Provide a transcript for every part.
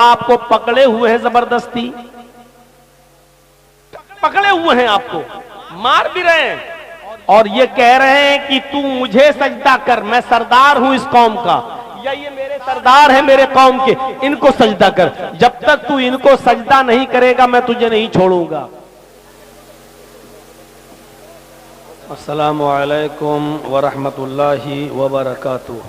आपको पकड़े हुए हैं, जबरदस्ती पकड़े हुए हैं, आपको मार भी रहे हैं और ये कह रहे हैं कि तू मुझे सजदा कर, मैं सरदार हूं इस कौम का, या ये मेरे सरदार है मेरे कौम के, इनको सजदा कर। जब तक तू इनको सजदा नहीं करेगा मैं तुझे नहीं छोड़ूंगा। अस्सलामु अलैकुम व रहमतुल्लाहि व बरकातुहू।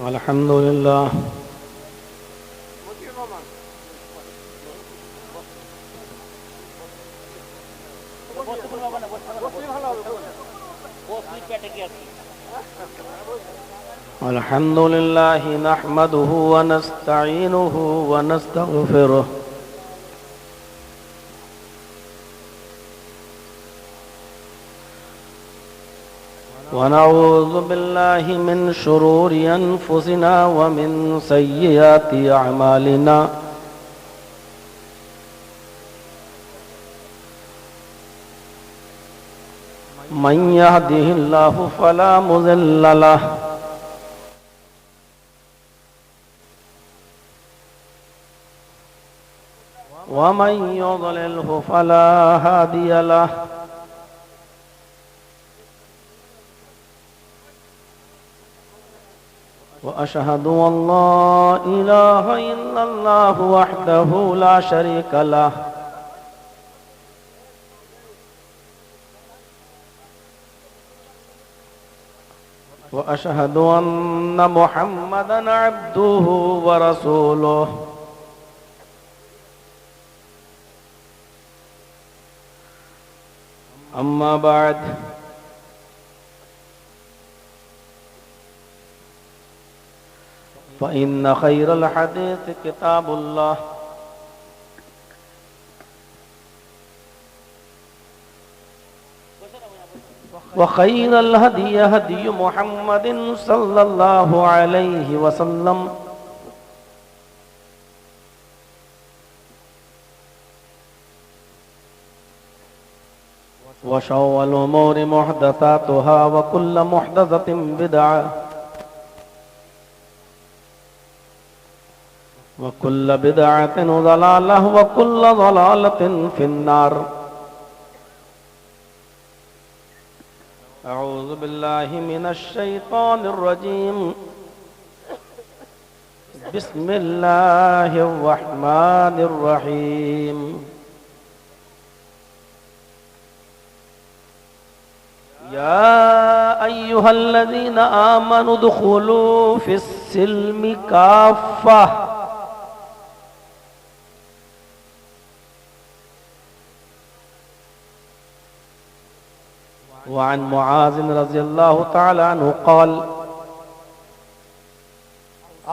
अल्हम्दुलिल्लाह अल्हम्दुलिल्लाह नहमदुहु व नस्तईनुहु व नस्तगफिरुह व नऊज़ु बिल्लाहि मिन शुरूरि अनफुसिना व मिन सय्यिआति अअमालिना। मन यहदिहिल्लाहु फला मुज़िल्ल लहु व मन युज़लिलहु फला हादिय लहु। व अशहदु अल्ला इलाहा इल्लल्लाहु वहदहु ला शरीका लहु व अशहदु अन्ना मुहम्मदन अब्दुहु व रसूलुहु। अम्मा बाद फ़इन्न खैरल हदीस किताबुल्लाह व खैरल हदी हदी मुहम्मदिन सल्लल्लाहु अलैहि वसल्लम व शर्रिल उमूरि मुहदसातुहा व कुल्लु मुहदसतिन बिदअह व कुल्लु बिदअतिन ज़लालह व कुल्लु ज़लालतिन फिन्नार। अऊज़ु बिल्लाहि मिनश शैतानिर रजीम। बिस्मिल्लाहिर रहमानिर रहीम। या अय्युहल्लज़ीना आमनु दुखुलू फिस्सिल्मि काफ़्फ़ा वअन मुआज़ रज़ियल्लाहु तआला अन्हु क़ाल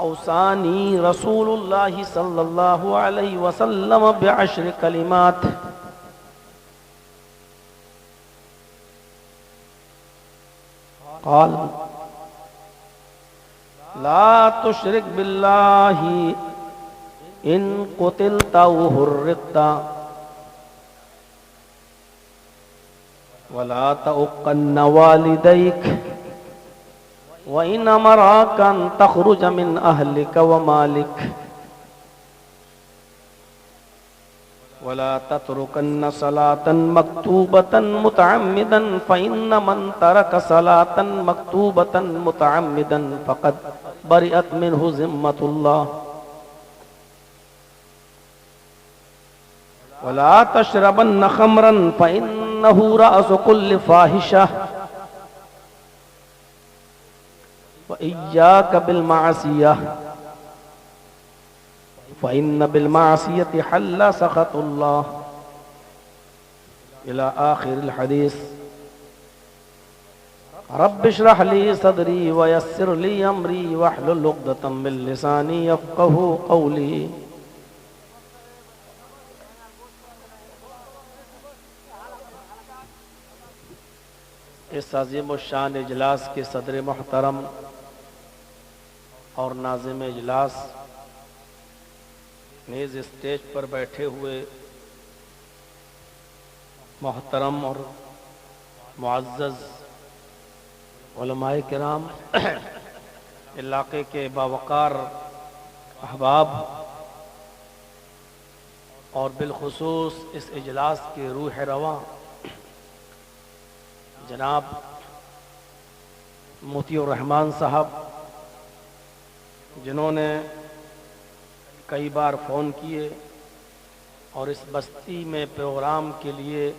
औसानी रसूलुल्लाहि सल्लल्लाहु अलैहि वसल्लम बिअश्रि कलिमात क़ाल ला तुशरिक बिल्लाहि इन क़ुतिलता व हुर्रिक़ता वला तउक़्क़न्न वालिदैक व इन अमराका अन तख़रुज मिन अहलिका व मालिक वला ततरुकन्न सलातन मक्तूबतन मुतअम्मिदन फ़इन्न मन तरक सलातन मक्तूबतन मुतअम्मिदन फ़क़द बरिअत मिन्हु ज़िम्मतुल्लाह। वला तशरबन्न ख़म्रन फ़इन्नहु रअसु कुल्लि फ़ाहिशह व इय्याक बिल मासियह फ़इन्न बिल मासियति हल्ला सख़तुल्लाह इला आखिरिल हदीस। रब्बि इश्रह ली सदरी व यस्सिर ली अमरी वहलुल उक़दतम मिन लिसानी यफ़क़हू क़ौली। इस अज़ीम शान इजलास के सदर मोहतरम और नाज़िम इजलास नेज़ स्टेज पर बैठे हुए मोहतरम और मुअज़्ज़ज़ उलमाए किराम, इलाके के बावकार अहबाब और बिलखुसूस इस इजलास के रूह रवां जनाब मोतियुर रहमान साहब, जिन्होंने कई बार फ़ोन किए और इस बस्ती में प्रोग्राम के लिए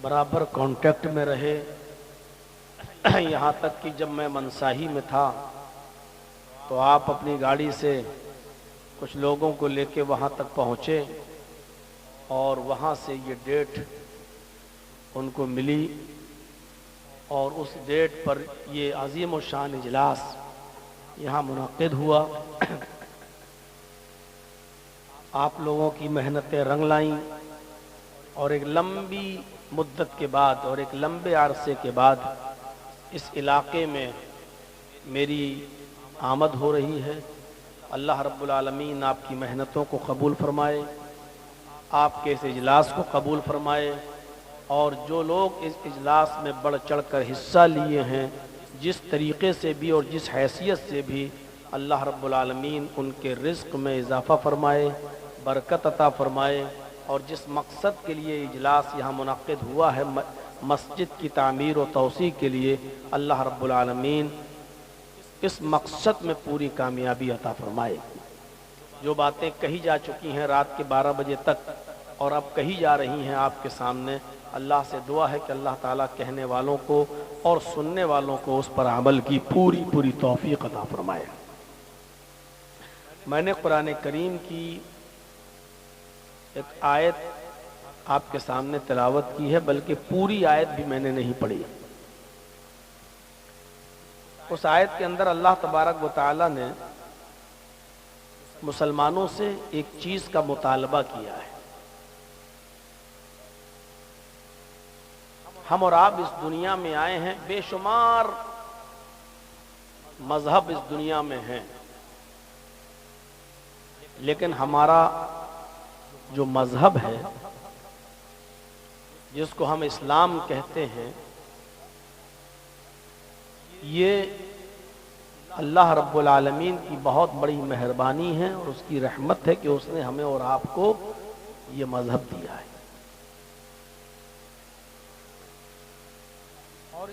बराबर कांटेक्ट में रहे। यहाँ तक कि जब मैं मनसाही में था तो आप अपनी गाड़ी से कुछ लोगों को लेके वहाँ तक पहुँचे और वहाँ से ये डेट उनको मिली और उस डेट पर ये अज़ीम व शान इजलास यहाँ मुनक़्क़िद हुआ। आप लोगों की मेहनतें रंग लाईं और एक लंबी मुद्दत के बाद और एक लंबे अरसे के बाद इस इलाके में मेरी आमद हो रही है। अल्लाह रब्बुल आलमीन आपकी मेहनतों को कबूल फरमाए, आपके इस इजलास को कबूल फरमाए और जो लोग इस इजलास में बढ़ चढ़ कर हिस्सा लिए हैं, जिस तरीक़े से भी और जिस हैसियत से भी, अल्लाह रब्बुल आलमीन उनके रिज़्क़ में इजाफ़ा फरमाए, बरकत अता फरमाए और जिस मकसद के लिए इजलास यहाँ मुनक़्क़िद हुआ है, मस्जिद की तामीर और तौसी के लिए, अल्लाह रब्बुल आलमीन इस मकसद में पूरी कामयाबी अता फरमाए। जो बातें कही जा चुकी हैं रात के 12 बजे तक और अब कही जा रही हैं आपके सामने, अल्लाह से दुआ है कि अल्लाह ताला कहने वालों को और सुनने वालों को उस पर अमल की पूरी पूरी तौफीक अता फरमाए। मैंने कुरान करीम की एक आयत आपके सामने तिलावत की है, बल्कि पूरी आयत भी मैंने नहीं पढ़ी। उस आयत के अंदर अल्लाह तबारक व तआला ने मुसलमानों से एक चीज का मुतालबा किया है। हम और आप इस दुनिया में आए हैं, बेशुमार मजहब इस दुनिया में हैं, लेकिन हमारा जो मजहब है, जिसको हम इस्लाम कहते हैं, ये अल्लाह रब्बुल आलमीन की बहुत बड़ी मेहरबानी है और उसकी रहमत है कि उसने हमें और आपको ये मजहब दिया है।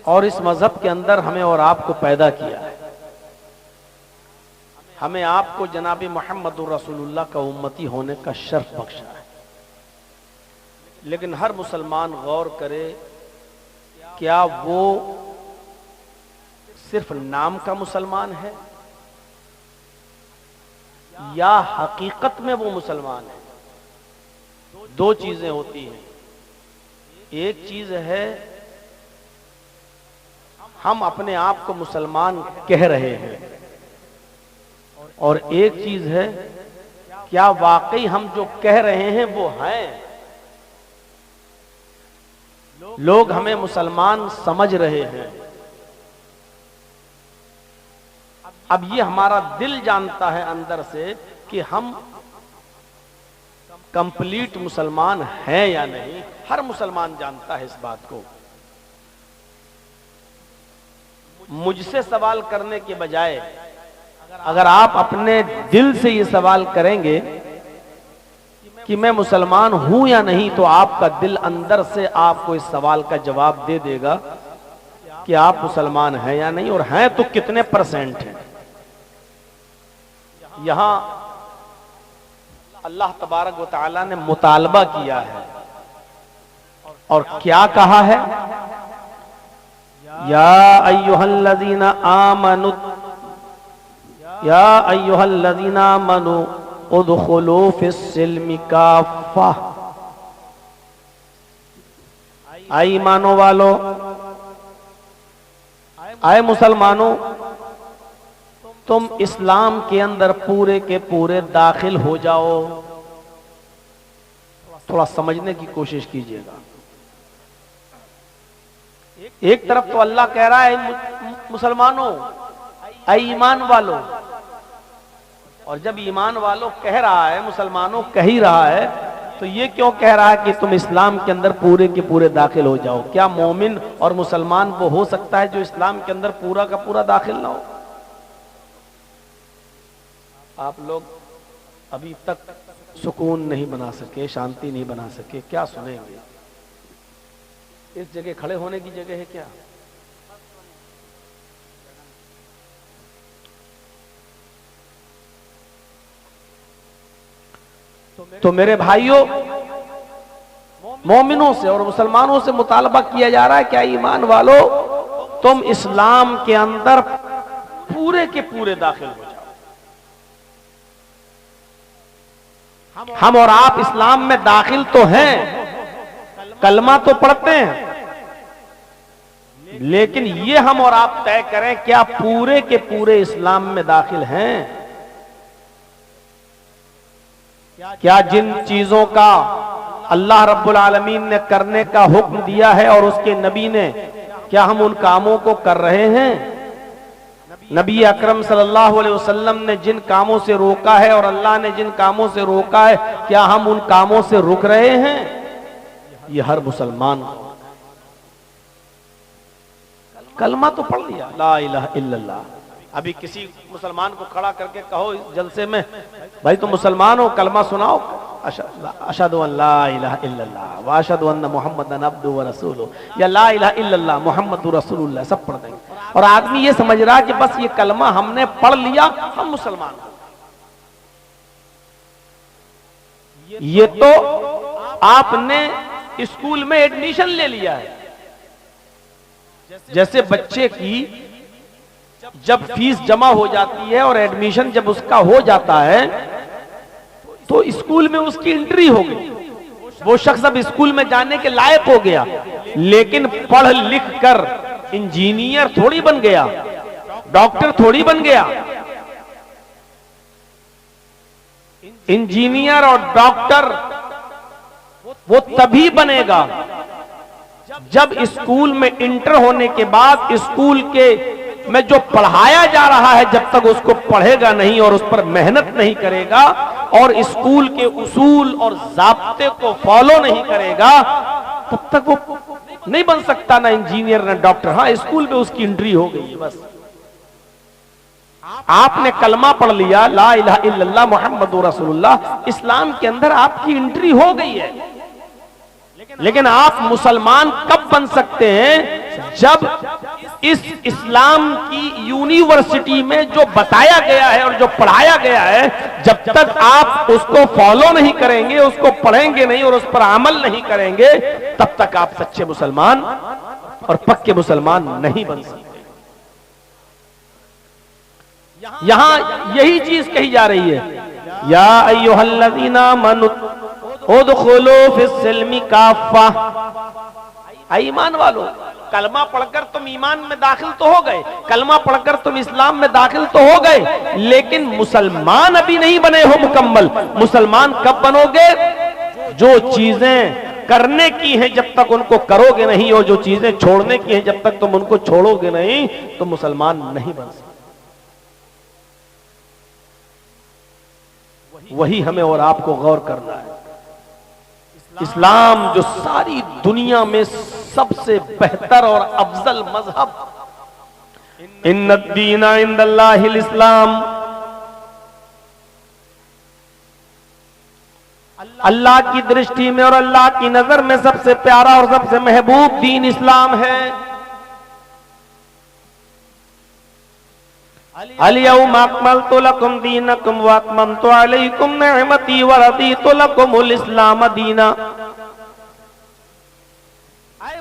और इस मजहब के अंदर हमें और आपको पैदा किया है, हमें आपको जनाब मुहम्मदुर रसूलुल्लाह का उम्मती होने का शर्फ बख्शा है। लेकिन हर मुसलमान गौर करे, क्या वो सिर्फ नाम का मुसलमान है या हकीकत में वो मुसलमान है? दो चीजें होती हैं। एक चीज है हम अपने आप को मुसलमान कह रहे हैं, और एक चीज है क्या वाकई हम जो कह रहे हैं वो हैं। लोग हमें मुसलमान समझ रहे हैं। अब ये हमारा दिल जानता है अंदर से कि हम कंप्लीट मुसलमान हैं या नहीं। हर मुसलमान जानता है इस बात को। मुझसे सवाल करने के बजाय अगर आप अपने दिल से ये सवाल करेंगे कि मैं मुसलमान हूं या नहीं, तो आपका दिल अंदर से आपको इस सवाल का जवाब दे देगा कि आप मुसलमान हैं या नहीं, और हैं तो कितने परसेंट हैं। यहां अल्लाह तबारक व तआला ने मुतालबा किया है और क्या कहा है? या अय्युहल्लज़ीना आमनु, या अय्युहल्लज़ीना आमनु उदखुलू फिस्सिल्मि काफ़ा। आए ईमानो वालो, आए मुसलमानों, तुम इस्लाम के अंदर पूरे के पूरे दाखिल हो जाओ। थोड़ा समझने की कोशिश कीजिएगा। एक तरफ तो अल्लाह कह रहा है मुसलमानों, ऐ ईमान वालों, और जब ईमान वालों कह रहा है, मुसलमानों कह ही रहा है, तो ये क्यों कह रहा है कि तुम इस्लाम के अंदर पूरे के पूरे दाखिल हो जाओ? क्या मोमिन और मुसलमान वो हो सकता है जो इस्लाम के अंदर पूरा का पूरा दाखिल ना हो? आप लोग अभी तक सुकून नहीं बना सके, शांति नहीं बना सके, क्या सुनेंगे? इस जगह खड़े होने की जगह है क्या? तो मेरे भाइयों, मोमिनों से और मुसलमानों से मुतालबा किया जा रहा है, क्या ईमान वालों तुम इस्लाम के अंदर पूरे के पूरे दाखिल हो जाओ। हम और आप इस्लाम में दाखिल तो हैं, कलमा तो पढ़ते हैं, लेकिन ये हम और आप तय करें क्या पूरे के पूरे इस्लाम में दाखिल हैं? क्या जिन चीजों का अल्लाह रब्बुल आलमीन ने करने का हुक्म दिया है और उसके नबी ने, क्या हम उन कामों को कर रहे हैं? नबी अकरम सल्लल्लाहु अलैहि वसल्लम ने जिन कामों से रोका है और अल्लाह ने जिन कामों से रोका है, क्या हम उन कामों से रुक रहे हैं? ये हर मुसलमान को कलमा तो पढ़ लिया, ला इलाहा इल्लल्लाह। अभी किसी मुसलमान को खड़ा करके कहो इस जलसे में, भाई तुम मुसलमान हो, कलमा सुनाओ, अशहदु अन ला इलाहा इल्लल्लाह व अशहदु अन्ना मुहम्मदन अब्दुहु व रसूलुहु, या ला इलाहा इल्लल्लाह मुहम्मदुर रसूलुल्लाह, सब पढ़ देंगे। और आदमी ये समझ रहा कि बस ये कलमा हमने पढ़ लिया, हम मुसलमान हो। ये तो आपने स्कूल में एडमिशन ले लिया है। जैसे बच्चे की जब फीस जमा हो जाती है और एडमिशन जब उसका हो जाता है तो स्कूल में उसकी एंट्री हो गई, वो शख्स अब स्कूल में जाने के लायक हो गया। लेकिन पढ़ लिख कर इंजीनियर थोड़ी बन गया, डॉक्टर थोड़ी बन गया। इंजीनियर और डॉक्टर वो तभी बनेगा जब स्कूल में इंटर होने के बाद स्कूल के में जो पढ़ाया जा रहा है, जब तक उसको पढ़ेगा नहीं और उस पर मेहनत नहीं करेगा और स्कूल के उसूल और ज़ाब्ते को फॉलो नहीं करेगा, तब तक वो नहीं बन सकता, ना इंजीनियर ना डॉक्टर। हाँ, स्कूल में उसकी एंट्री हो गई है बस। आपने कलमा पढ़ लिया, ला इलाहा इल्लल्लाह मुहम्मदुर रसूलुल्लाह, इस्लाम के अंदर आपकी एंट्री हो गई है। लेकिन आप मुसलमान कब बन सकते हैं? जब इस इस्लाम की यूनिवर्सिटी में जो बताया गया है और जो पढ़ाया गया है, जब तक आप उसको फॉलो नहीं करेंगे, उसको पढ़ेंगे नहीं और उस पर अमल नहीं करेंगे, तब तक आप सच्चे मुसलमान और पक्के मुसलमान नहीं बन सकते। यहां यही चीज कही जा रही है, या अय्युहल्लज़ीना आमनू उदखुलू फिस्सिल्मी काफ़ा। ईमान वालों, कलमा पढ़कर तुम ईमान में दाखिल तो हो गए, कलमा पढ़कर तुम इस्लाम में दाखिल तो हो गए, लेकिन मुसलमान अभी नहीं बने हो मुकम्मल। मुसलमान कब बनोगे? जो चीजें करने की हैं जब तक उनको करोगे नहीं, और जो चीजें छोड़ने की हैं जब तक तुम उनको छोड़ोगे नहीं, तो मुसलमान नहीं बन सकते। वही हमें और आपको गौर करना है। इस्लाम जो सारी दुनिया में सबसे बेहतर और अफजल मजहब, इन्नद्दीना इंदल्लाहिल इस्लाम, अल्लाह की दृष्टि में और अल्लाह की नजर में सबसे प्यारा और सबसे महबूब दीन इस्लाम है। अल-यौम अकमलतु लकुम दीनकुम व अतममतु अलैकुम निअमती व रदीतु लकुमुल इस्लाम दीना।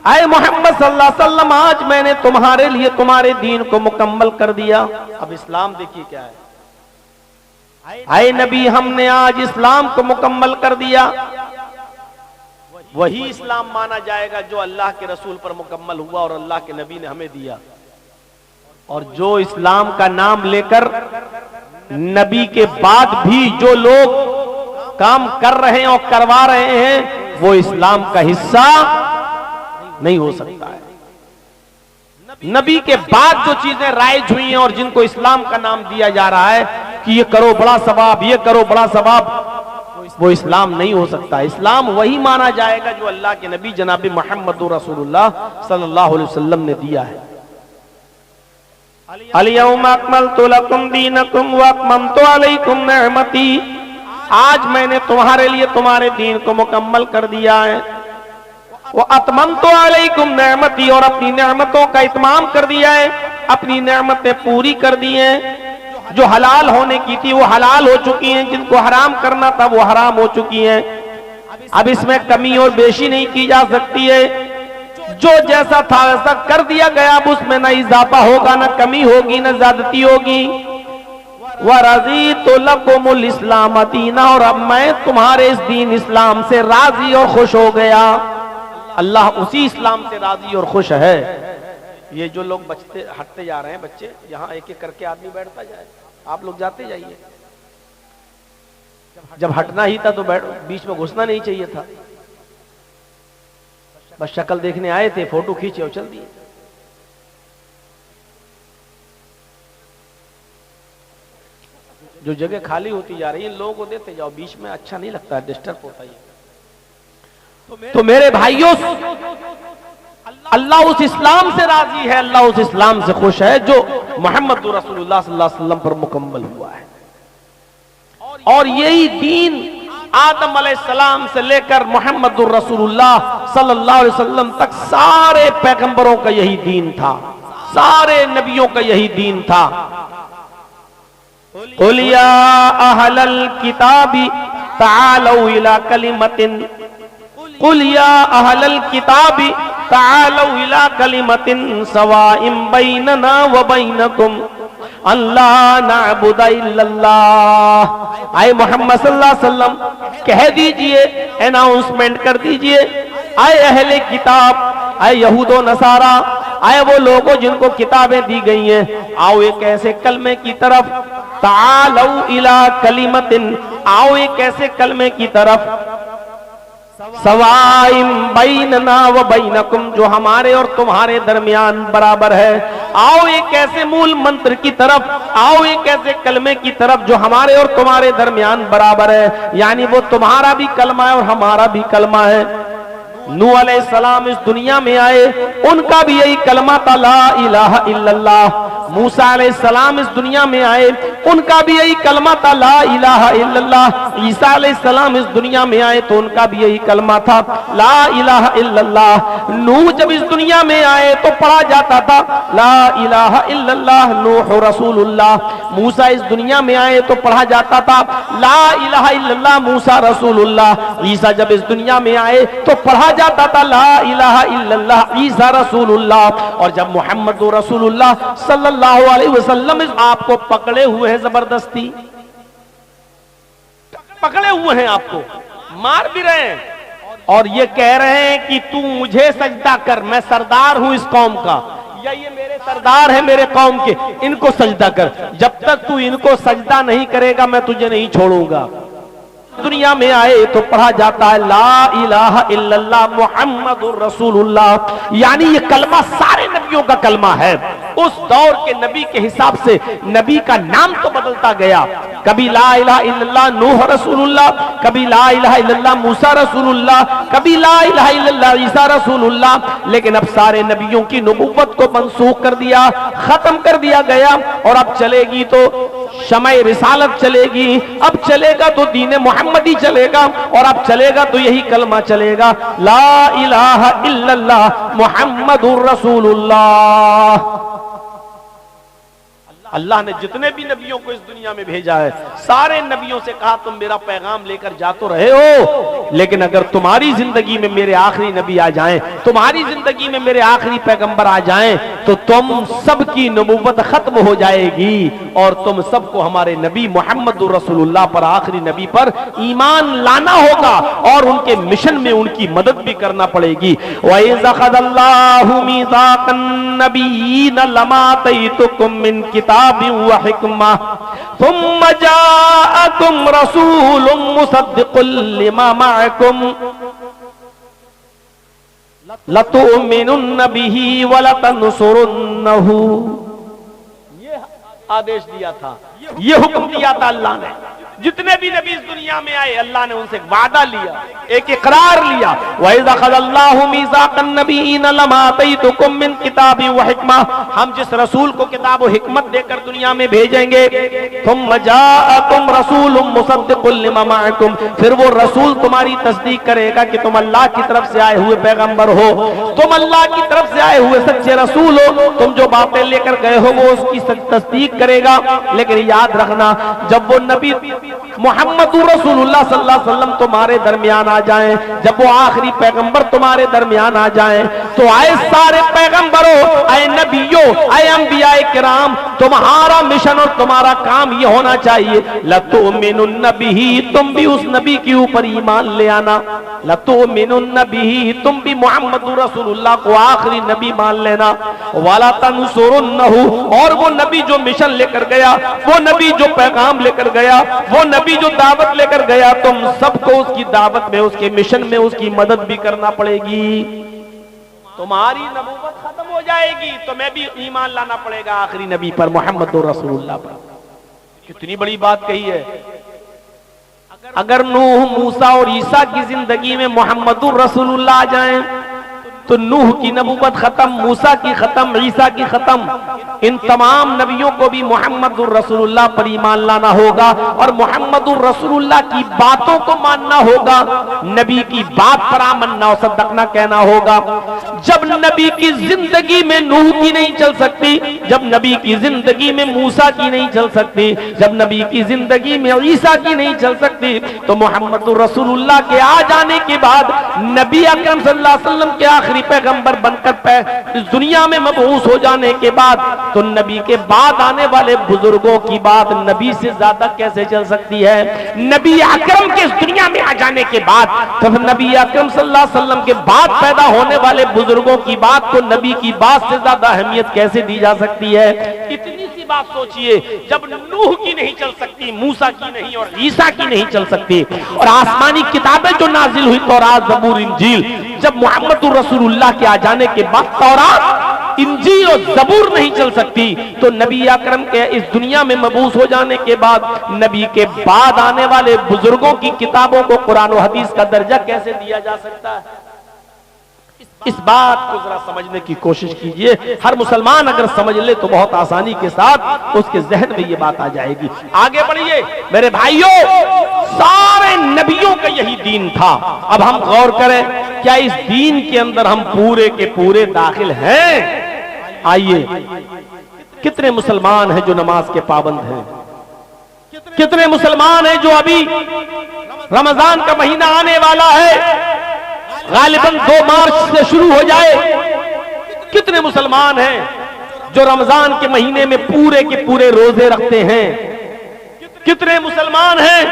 आए मोहम्मद सल्लल्लाहु अलैहि वसल्लम, आज मैंने तुम्हारे लिए तुम्हारे दीन को मुकम्मल कर दिया। अब इस्लाम देखिए क्या है। आए नबी, हमने आज इस्लाम को मुकम्मल कर दिया। वही इस्लाम माना जाएगा जो अल्लाह के रसूल पर मुकम्मल हुआ और अल्लाह के नबी ने हमें दिया। और जो इस्लाम का नाम लेकर नबी के बाद भी जो लोग काम कर रहे हैं और करवा रहे हैं, वो इस्लाम का हिस्सा नहीं हो सकता है। नबी के बाद जो चीजें राइज हुई हैं और जिनको इस्लाम का नाम दिया जा रहा है कि ये करो बड़ा सवाब, ये करो बड़ा सवाब, वो इस्लाम नहीं हो सकता। इस्लाम वही माना जाएगा जो अल्लाह के नबी जनाब मोहम्मद रसूलुल्लाह सल्लल्लाहु अलैहि वसल्लम ने दिया है। अल-यौमा अकमलतु लकुम दीनकुम व अतममतु अलैकुम निअमती, आज मैंने तुम्हारे लिए तुम्हारे दीन को मुकम्मल कर दिया है। वो अतममतु अलैकुम निअमती, और अपनी नेमतों का इत्माम कर दिया है, अपनी नेमतें पूरी कर दी हैं। जो हलाल होने की थी वो हलाल हो चुकी हैं, जिनको हराम करना था वो हराम हो चुकी हैं। अब इसमें कमी और बेशी नहीं की जा सकती है। जो जैसा था वैसा कर दिया गया, अब उसमें न इजाफा होगा, न कमी होगी, न ज्यादती होगी। वरज़ीतु लकुमुल इस्लाम दीना, और अब मैं तुम्हारे इस दीन इस्लाम से राजी और खुश हो गया। अल्लाह उसी इस्लाम से राजी और खुश है। ये जो लोग बचते हटते जा रहे हैं बच्चे, यहाँ एक एक करके आदमी बैठता जाए, आप लोग जाते जाइए। जब हटना ही था तो बीच में घुसना नहीं चाहिए था। बस शक्ल देखने आए थे, फोटो खींचे और चल दिए। जो जगह खाली होती जा रही है लोगों को देते जाओ, बीच में अच्छा नहीं लगता, डिस्टर्ब होता है। तो मेरे भाइयों, अल्लाह उस इस्लाम से राजी है, अल्लाह उस इस्लाम से खुश है जो मोहम्मद रसूलुल्लाह सल्लल्लाहु अलैहि वसल्लम पर मुकम्मल हुआ है। और यही दीन आदम अलैहिस्सलाम से लेकर मोहम्मद रसूलुल्लाह सल्लल्लाहु अलैहि वसल्लम तक सारे पैगंबरों का यही दीन था, सारे नबियों का यही दीन था। कुल या अहलल किताबी तालौ इला कलिमतिन, कुल या अहलल किताबी तालौ इला कलिमतिन सवाइम बैनना व बैनकुम अल्लाह नअबुदा इल्लल्लाह। आए मोहम्मद सल्लल्लाहु अलैहि वसल्लम कह दीजिए, अनाउंसमेंट कर दीजिए, आए अहले किताब, आए यहूदो नसारा, आए वो लोगों जिनको किताबें दी गई हैं, आओ एक ऐसे कलमे की तरफ, तालौ इला कलिमतिन, आओ एक ऐसे कलमे की तरफ, सवाइम बैनना व बैनकुम, जो हमारे और तुम्हारे दरमियान बराबर है। आओ एक ऐसे मूल मंत्र की तरफ, आओ एक ऐसे कलमे की तरफ जो हमारे और तुम्हारे दरमियान बराबर है, यानी वो तुम्हारा भी कलमा है और हमारा भी कलमा है। नूह अलैहिस्सलाम इस दुनिया में आए, उनका भी यही कलमा था, ला इलाहा इल्लल्लाह। मूसा अलैहिस्सलाम इस दुनिया में आए, उनका भी यही कलमा था, ला इलाहा इल्लल्लाह। ईसा अलैहिस्सलाम इस दुनिया में आए तो उनका भी यही कलमा था, ला इलाहा इल्लल्लाह। नूह जब इस दुनिया में आए तो पढ़ा जाता था, ला इलाहा इल्लल्लाह नूह रसूलुल्लाह। मूसा इस दुनिया में आए तो पढ़ा जाता था, ला इलाहा इल्लल्लाह मूसा रसूलुल्लाह। ईसा जब इस दुनिया में आए तो पढ़ा जाता था, ला इलाहा इल्लल्लाह ईसा रसूलुल्लाह। और जब मोहम्मद रसूलुल्लाह सल्लल्लाहु अलैहि वसल्लम आपको पकड़े हुए हैं, जबरदस्ती पकड़े हुए हैं, आपको मार भी रहे हैं और ये कह रहे हैं कि तू मुझे सजदा कर, मैं सरदार हूं इस कौम का, या ये मेरे सरदार है मेरे कौम के, इनको सजदा कर। जब तक तू इनको सजदा नहीं करेगा मैं तुझे नहीं छोड़ूंगा। दुनिया में आए तो पढ़ा जाता है, ला इलाहा इल्लल्लाह मुहम्मदुर रसूलुल्लाह, यानी ये कलमा सारे नबियों का कलमा है। उस दौर के नबी के हिसाब से नबी का नाम तो बदलता गया, कभी ला इलाहा इल्लल्लाह नूह रसूलुल्लाह, कभी ला इलाहा इल्लल्लाह मूसा रसूलुल्लाह, कभी ला इलाहा इल्लल्लाह ईसा रसूलुल्लाह, लेकिन अब सारे नबियों की नबुव्वत को मनसूख कर दिया, खत्म कर दिया गया। और अब चलेगी तो शमए रिसालत चलेगी, अब चलेगा तो दीन मोहम्मदी चलेगा, और अब चलेगा तो यही कलमा चलेगा, ला इलाहा इल्लल्लाह मुहम्मदुर रसूलुल्लाह। अल्लाह ने जितने भी नबियों को इस दुनिया में भेजा है, सारे नबियों से कहा तुम मेरा पैगाम लेकर जा तो रहे हो, लेकिन अगर तुम्हारी जिंदगी में मेरे आखिरी नबी आ जाएं, तुम्हारी जिंदगी में मेरे आखिरी पैगंबर आ जाएं, तो तुम सबकी नबुव्वत खत्म हो जाएगी और तुम सबको हमारे नबी मोहम्मद रसूलुल्लाह पर, आखिरी नबी पर ईमान लाना होगा और उनके मिशन में उनकी मदद भी करना पड़ेगी। वइज़ अख़ज़ल्लाहु मीज़ाक़न नबिय्यीन लमा आतैतुकुम मिन किताबिन व हिकमा सुम्मा जाअकुम रसूलुम मुसद्दिक़ुल लिमा मअकुम लतुमिनुन्न बिही व लतंसुरुन्नहु। ये आदेश दिया था, ये हुक्म दिया था अल्लाह ने। जितने भी नबी इस दुनिया में आए अल्लाह ने उनसे वादा लिया, एक इकरार लिया, वइज़ अख़ज़ल्लाहु मीज़ाक़न नबिय्यीन लमा आतैतुकुम मिन किताबि व हिकमा, हम जिस रसूल को किताब व हिकमत देकर दुनिया में भेजेंगे, थुम्मा जाअकुम रसूलुम मुसद्दिक़ुन लिमा मअकुम, फिर वो रसूल तुम्हारी तस्दीक करेगा कि तुम अल्लाह की तरफ से आए हुए पैगंबर हो, तुम अल्लाह की तरफ से आए हुए सच्चे रसूल हो, तुम जो बातें लेकर गए हो वो उसकी तस्दीक करेगा। लेकिन याद रखना, जब वो नबी मोहम्मद रसूलुल्लाह सल्लल्लाहु अलैहि वसल्लम तुम्हारे दरमियान आ जाएं, जब वो आखिरी पैगंबर तुम्हारे दरमियान आ जाएं, तो आए सारे पैगंबरों, आए नबियों, आए अंबिया किराम, तुम्हारा मिशन और तुम्हारा काम ये होना चाहिए, लतुमिनुन्न बिही, तुम भी उस नबी के ऊपर ईमान ले आना, लतुमिनुन्न बिही, तुम भी मोहम्मद रसूलुल्लाह को आखिरी नबी मान लेना, वाला तंसुरुन्नहु, और वो नबी जो मिशन लेकर गया, वो नबी जो पैगाम लेकर गया, वो नबी जो दावत लेकर गया, तुम सबको उसकी दावत में, उसके मिशन में उसकी मदद भी करना पड़ेगी। तुम्हारी नबूवत खत्म हो जाएगी, तुम्हें भी ईमान लाना पड़ेगा आखिरी नबी पर, मोहम्मद रसूलुल्लाह पर। कितनी बड़ी बात कही है। अगर नूह, मूसा और ईसा की जिंदगी में मोहम्मद रसूलुल्लाह आ जाएं, तो नूह की नबूवत खत्म, मूसा की खत्म, ईसा की खत्म, इन तमाम नबियों को भी मोहम्मद रसूलुल्लाह पर ईमान लाना होगा और मोहम्मद रसूलुल्लाह की बातों को मानना होगा, नबी की बात पर आमन्ना और सद्दकना कहना होगा। जब नबी की जिंदगी में नूह की नहीं चल सकती, जब नबी की जिंदगी में मूसा की नहीं चल सकती, जब नबी की जिंदगी में ईसा की नहीं चल सकती, तो मोहम्मद रसूलुल्लाह के आ जाने के बाद, नबी अकरम सल्लल्लाहु अलैहि वसल्लम के आखिरी पैगंबर बनकर इस दुनिया में मबऊस हो जाने के बाद, तो नबी के बाद आने वाले बुजुर्गों की बात नबी से ज्यादा कैसे चल सकती है। नबी अकरम के इस दुनिया में आ जाने के बाद, तो नबी अकरम सल्लल्लाहु अलैहि वसल्लम के बाद पैदा होने वाले बुजुर्गों की बात को नबी की बात से ज्यादा अहमियत कैसे दी जा सकती है। इतनी सी बात सोचिए, जब नूह की नहीं चल सकती, मूसा की नहीं और ईसा की नहीं चल सकती, और आसमानी किताबें जो नाजिल हुई, तौरात, ज़बूर, इंजील, जब मोहम्मद रसूलुल्लाह के आ जाने के बाद तौरात, इंजील और ज़बूर नहीं चल सकती, तो नबी अकरम के इस दुनिया में मबूस हो जाने के बाद नबी के बाद आने वाले बुजुर्गों की किताबों को कुरान और हदीस का दर्जा कैसे दिया जा सकता है। इस बात को जरा समझने की कोशिश कीजिए। हर मुसलमान अगर समझ ले तो बहुत आसानी के साथ उसके जहन में ये बात आ जाएगी। आगे बढ़िए मेरे भाइयों, सारे नबियों का यही दीन था। अब हम गौर करें, क्या इस दीन के अंदर हम पूरे के पूरे दाखिल हैं? आइए, कितने मुसलमान हैं जो नमाज के पाबंद हैं? कितने मुसलमान हैं जो अभी रमजान का महीना आने वाला है, गालिबन 2 मार्च से शुरू हो जाए, कितने मुसलमान हैं जो रमजान के महीने में पूरे के पूरे रोजे रखते हैं? कितने मुसलमान हैं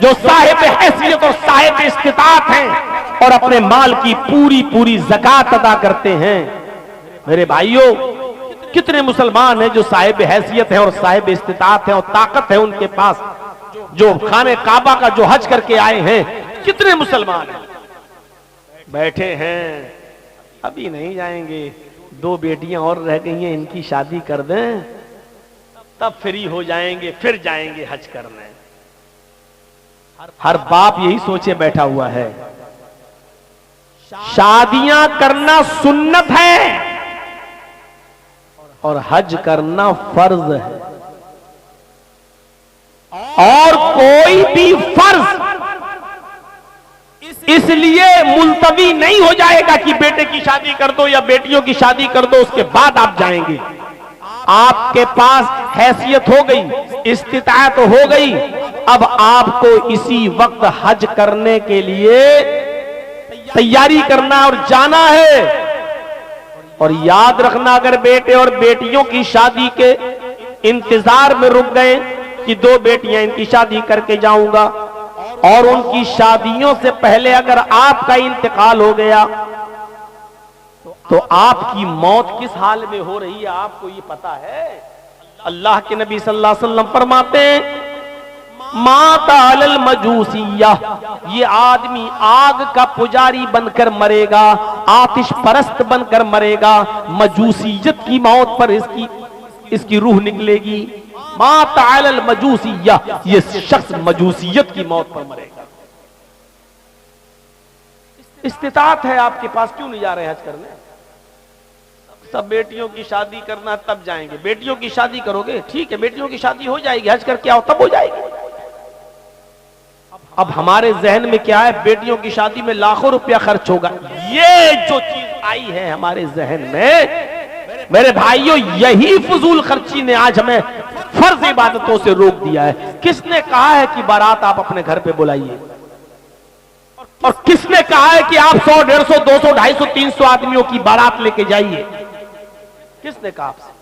जो साहिब हैसियत और साहिब इस्तिताअत हैं और अपने माल की पूरी पूरी ज़कात अदा करते हैं? मेरे भाइयों, कितने मुसलमान हैं जो साहिब हैसियत है और साहिब इस्तिताअत है और ताकत है उनके पास, जो खाने काबा का जो हज करके आए हैं? कितने मुसलमान हैं बैठे हैं, अभी नहीं जाएंगे, 2 बेटियां और रह गई हैं, इनकी शादी कर दें तब फ्री हो जाएंगे, फिर जाएंगे हज करने। हर बाप यही सोचे बैठा हुआ है। शादियां करना सुन्नत है और हज करना फर्ज है, और कोई भी फर्ज इसलिए मुलतवी नहीं हो जाएगा कि बेटे की शादी कर दो या बेटियों की शादी कर दो उसके बाद आप जाएंगे। आपके पास हैसियत हो गई, इस्तिताअत हो गई, अब आपको इसी वक्त हज करने के लिए तैयारी करना और जाना है। और याद रखना, अगर बेटे और बेटियों की शादी के इंतजार में रुक गए कि 2 बेटियां इनकी शादी करके जाऊंगा, और उनकी शादियों से पहले अगर आपका इंतकाल हो गया, तो आपकी मौत किस हाल में हो रही है आपको ये पता है? अल्लाह के नबी सल्लल्लाहु अलैहि वसल्लम फरमाते हैं, माता अलल मजूसिया, ये आदमी आग का पुजारी बनकर मरेगा, आतिश परस्त बनकर मरेगा, मजूसियत की मौत पर इसकी रूह निकलेगी। मात अलल मजूसिया, ये शख्स मजूसियत की मौत पर मरेगा। इस्तिताअत है आपके पास, क्यों नहीं जा रहे हज करने? सब बेटियों की शादी करना तब जाएंगे। बेटियों की शादी करोगे, ठीक है, बेटियों की शादी हो जाएगी, हज करके आओ, तब हो जाएगी। अब हमारे जहन में क्या है, बेटियों की शादी में लाखों रुपया खर्च होगा। ये जो चीज आई है हमारे जहन में, मेरे भाइयों, यही फजूल खर्ची ने आज हमें फर्ज इबादतों से रोक दिया है। किसने कहा है कि बारात आप अपने घर पे बुलाइए? और किसने कहा है कि आप 100, 150, 200, 250, 300 आदमियों की बारात लेके जाइए? किसने कहा आपसे?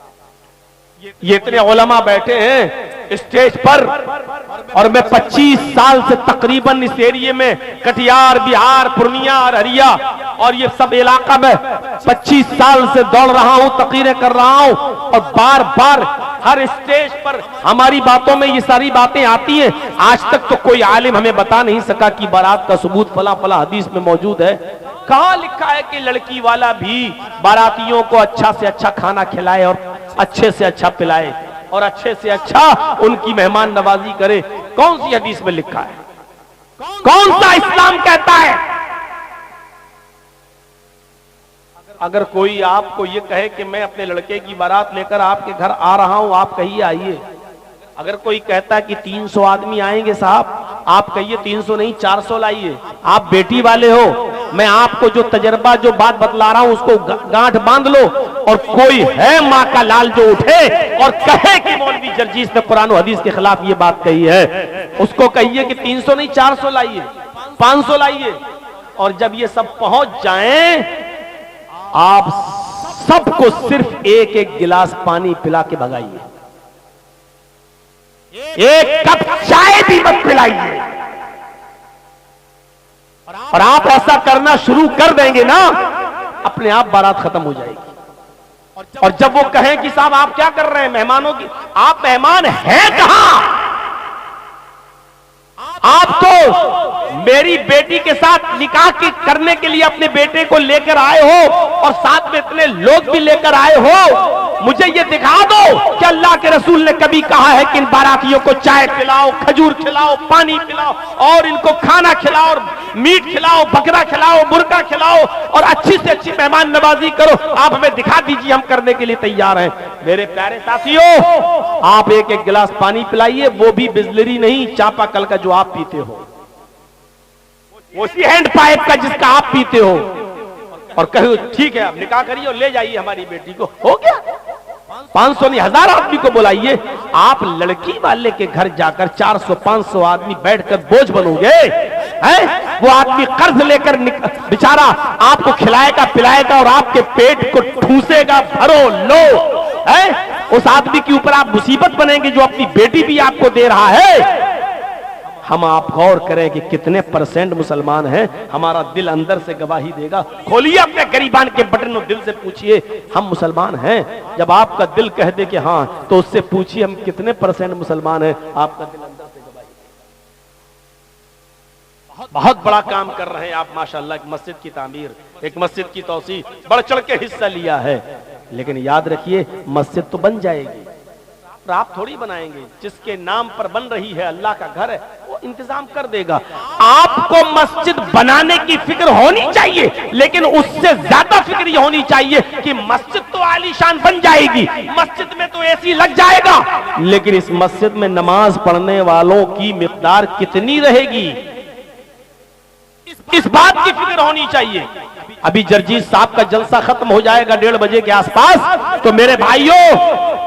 ये इतने उलमा बैठे हैं स्टेज पर, और मैं 25 साल से तकरीबन इस एरिया में, कटिहार, बिहार, पूर्णिया, अररिया और ये सब इलाका में 25 साल से दौड़ रहा हूं, तकरीरें कर रहा हूं, और बार बार हर स्टेज पर हमारी बातों में ये सारी बातें आती हैं। आज तक तो कोई आलिम हमें बता नहीं सका कि बारात का सबूत फला फला हदीस में मौजूद है। कहां लिखा है कि लड़की वाला भी बारातियों को अच्छा से अच्छा खाना खिलाए और अच्छे से अच्छा पिलाए और अच्छे से अच्छा उनकी मेहमान नवाजी करे? कौन सी हदीस में लिखा है? कौन सा इस्लाम कहता है? अगर कोई आपको ये कहे कि मैं अपने लड़के की बारात लेकर आपके घर आ रहा हूं, आप कहिए आइए। अगर कोई कहता है कि 300 आदमी आएंगे साहब, आप कहिए 300 नहीं 400 लाइए। आप बेटी वाले हो, मैं आपको जो तजर्बा, जो बात बतला रहा हूं उसको गांठ बांध लो। और कोई है माँ का लाल जो उठे और कहे कि मौलवी जर्जीस ने कुरान और हदीस के खिलाफ ये बात कही है, उसको कहिए कि 300 नहीं 400 लाइए, 500 लाइए। और जब ये सब पहुंच जाएं, आप सबको सिर्फ एक एक गिलास पानी पिला के भगाइए, एक कप चाय भी मत पिलाइए। और आप ऐसा करना शुरू कर देंगे ना, अपने आप बारात खत्म हो जाएगी। और जब वो कहें कि साहब आप क्या कर रहे हैं मेहमानों की, आप मेहमान हैं कहां? आप तो मेरी बेटी के साथ निकाह करने के लिए अपने बेटे को लेकर आए हो और साथ में इतने लोग भी लेकर आए हो। मुझे ये दिखा दो कि अल्लाह के रसूल ने कभी कहा है कि इन बारातियों को चाय पिलाओ, खजूर खिलाओ, पानी पिलाओ और इनको खाना खिलाओ, मीट खिलाओ, बकरा खिलाओ, मुर्गा खिलाओ और अच्छी से अच्छी मेहमान नवाजी करो। आप हमें दिखा दीजिए, हम करने के लिए तैयार हैं। मेरे प्यारे साथियों, आप एक एक गिलास पानी पिलाइए, वो भी बिजलरी नहीं, चापाकल का जो आप पीते हो, उसी हैंड पाइप का जिसका आप पीते हो, और कहो ठीक है आप निकाह करिए और ले जाइए हमारी बेटी को। हो गया। 500 नहीं 1000 आदमी को बुलाइए। आप लड़की वाले के घर जाकर 400-500 आदमी बैठकर बोझ बनोगे? है वो आदमी कर्ज लेकर बेचारा आपको खिलाएगा पिलाएगा और आपके पेट को ठूसेगा, भरो लो। है उस आदमी के ऊपर आप मुसीबत बनेंगे जो अपनी बेटी भी आपको दे रहा है। हम आप गौर करें कि कितने % मुसलमान हैं। हमारा दिल अंदर से गवाही देगा। खोलिए अपने गरीबान के बटन और दिल से पूछिए हम मुसलमान हैं। जब आपका दिल कह दे कि हाँ, तो उससे पूछिए हम कितने % मुसलमान हैं। आपका दिल अंदर से गवाही देगा। बहुत बड़ा काम कर रहे हैं आप माशाअल्लाह। एक मस्जिद की तामीर, एक मस्जिद की तौसीह, बढ़ चढ़ के हिस्सा लिया है। लेकिन याद रखिए मस्जिद तो बन जाएगी, आप थोड़ी बनाएंगे। जिसके नाम पर बन रही है, अल्लाह का घर है, वो इंतजाम कर देगा। आपको मस्जिद बनाने की फिक्र होनी चाहिए, लेकिन उससे ज्यादा फिक्र ये होनी चाहिए कि मस्जिद तो आलीशान बन जाएगी, मस्जिद में तो एसी लग जाएगा, लेकिन इस मस्जिद में नमाज पढ़ने वालों की मिकदार कितनी रहेगी, इस बात की फिक्र होनी चाहिए। अभी जर्जीस साहब का जलसा खत्म हो जाएगा 1:30 बजे के आसपास। तो मेरे भाइयों,